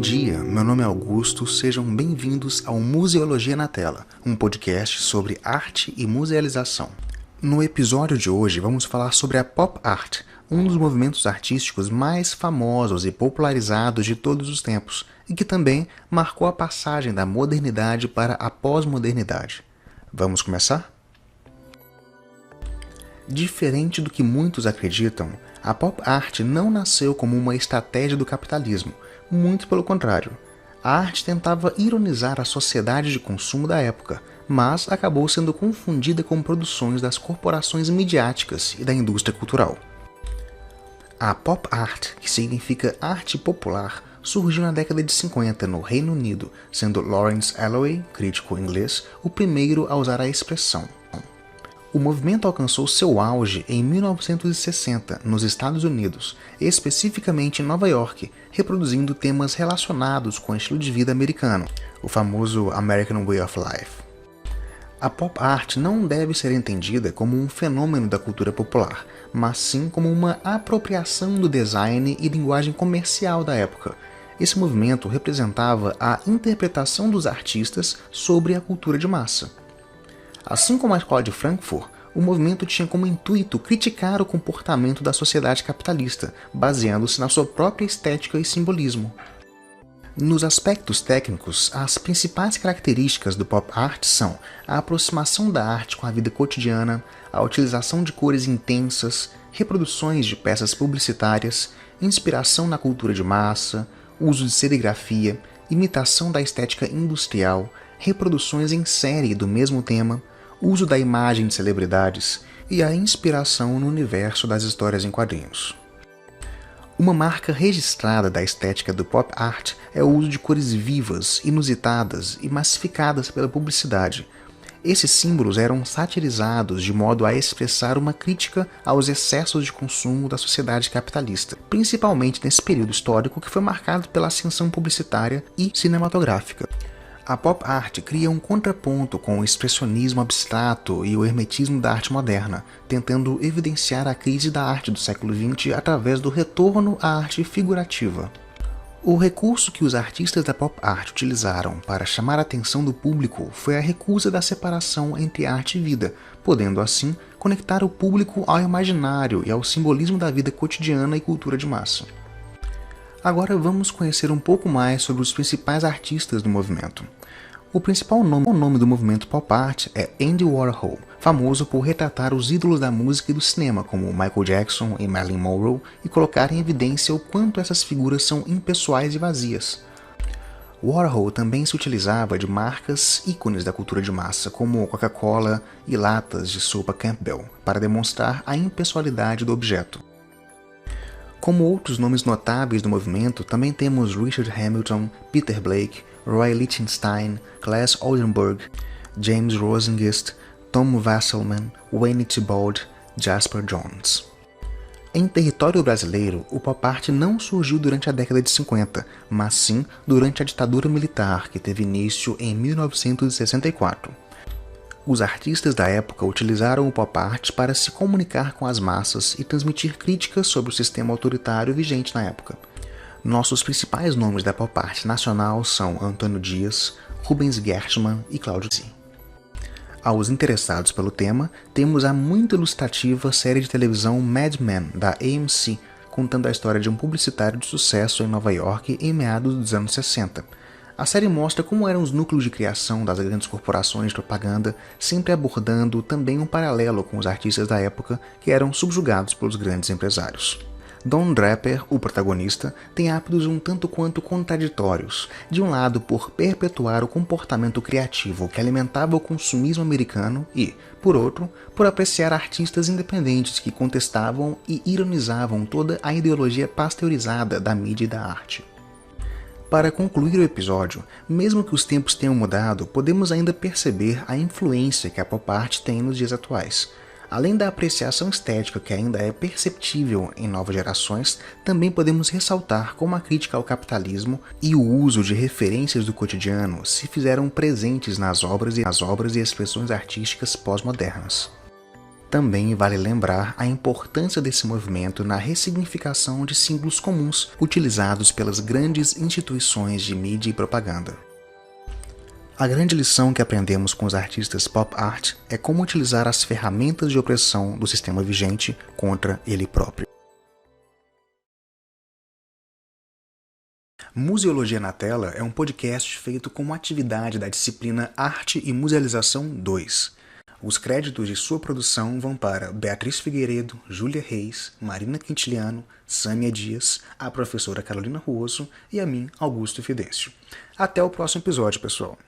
dia, meu nome é Augusto, sejam bem-vindos ao Museologia na Tela, um podcast sobre arte e musealização. No episódio de hoje vamos falar sobre a pop art, um dos movimentos artísticos mais famosos e popularizados de todos os tempos, e que também marcou a passagem da modernidade para a pós-modernidade. Vamos começar? Diferente do que muitos acreditam, a pop art não nasceu como uma estratégia do capitalismo, muito pelo contrário. A arte tentava ironizar a sociedade de consumo da época, mas acabou sendo confundida com produções das corporações midiáticas e da indústria cultural. A pop art, que significa arte popular, surgiu na década de 50 no Reino Unido, sendo Lawrence Alloway, crítico inglês, o primeiro a usar a expressão. O movimento alcançou seu auge em 1960 nos Estados Unidos, especificamente em Nova York, reproduzindo temas relacionados com o estilo de vida americano, o famoso American Way of Life. A pop art não deve ser entendida como um fenômeno da cultura popular, mas sim como uma apropriação do design e linguagem comercial da época. Esse movimento representava a interpretação dos artistas sobre a cultura de massa. Assim como a Escola de Frankfurt, o movimento tinha como intuito criticar o comportamento da sociedade capitalista, baseando-se na sua própria estética e simbolismo. Nos aspectos técnicos, as principais características do pop art são a aproximação da arte com a vida cotidiana, a utilização de cores intensas, reproduções de peças publicitárias, inspiração na cultura de massa, uso de serigrafia, imitação da estética industrial, reproduções em série do mesmo tema, uso da imagem de celebridades e a inspiração no universo das histórias em quadrinhos. Uma marca registrada da estética do pop art é o uso de cores vivas, inusitadas e massificadas pela publicidade. Esses símbolos eram satirizados de modo a expressar uma crítica aos excessos de consumo da sociedade capitalista, principalmente nesse período histórico que foi marcado pela ascensão publicitária e cinematográfica. A pop art cria um contraponto com o expressionismo abstrato e o hermetismo da arte moderna, tentando evidenciar a crise da arte do século XX através do retorno à arte figurativa. O recurso que os artistas da pop art utilizaram para chamar a atenção do público foi a recusa da separação entre arte e vida, podendo assim conectar o público ao imaginário e ao simbolismo da vida cotidiana e cultura de massa. Agora vamos conhecer um pouco mais sobre os principais artistas do movimento. O principal nome do movimento pop art é Andy Warhol, famoso por retratar os ídolos da música e do cinema como Michael Jackson e Marilyn Monroe e colocar em evidência o quanto essas figuras são impessoais e vazias. Warhol também se utilizava de marcas ícones da cultura de massa, como Coca-Cola e latas de sopa Campbell, para demonstrar a impessoalidade do objeto. Como outros nomes notáveis do movimento, também temos Richard Hamilton, Peter Blake, Roy Lichtenstein, Claes Oldenburg, James Rosengist, Tom Wasserman, Wayne Thiebaud, Jasper Johns. Em território brasileiro, o pop art não surgiu durante a década de 50, mas sim durante a ditadura militar, que teve início em 1964. Os artistas da época utilizaram o pop art para se comunicar com as massas e transmitir críticas sobre o sistema autoritário vigente na época. Nossos principais nomes da pop art nacional são Antônio Dias, Rubens Gershman e Cláudio Zin. Aos interessados pelo tema, temos a muito ilustrativa série de televisão Mad Men, da AMC, contando a história de um publicitário de sucesso em Nova York em meados dos anos 60. A série mostra como eram os núcleos de criação das grandes corporações de propaganda, sempre abordando também um paralelo com os artistas da época que eram subjugados pelos grandes empresários. Don Draper, o protagonista, tem hábitos um tanto quanto contraditórios, de um lado por perpetuar o comportamento criativo que alimentava o consumismo americano e, por outro, por apreciar artistas independentes que contestavam e ironizavam toda a ideologia pasteurizada da mídia e da arte. Para concluir o episódio, mesmo que os tempos tenham mudado, podemos ainda perceber a influência que a pop art tem nos dias atuais. Além da apreciação estética que ainda é perceptível em novas gerações, também podemos ressaltar como a crítica ao capitalismo e o uso de referências do cotidiano se fizeram presentes nas obras e expressões artísticas pós-modernas. Também vale lembrar a importância desse movimento na ressignificação de símbolos comuns utilizados pelas grandes instituições de mídia e propaganda. A grande lição que aprendemos com os artistas pop art é como utilizar as ferramentas de opressão do sistema vigente contra ele próprio. Museologia na Tela é um podcast feito como atividade da disciplina Arte e Musealização 2. Os créditos de sua produção vão para Beatriz Figueiredo, Júlia Reis, Marina Quintiliano, Sâmia Dias, a professora Carolina Ruoso e a mim, Augusto Fidêncio. Até o próximo episódio, pessoal!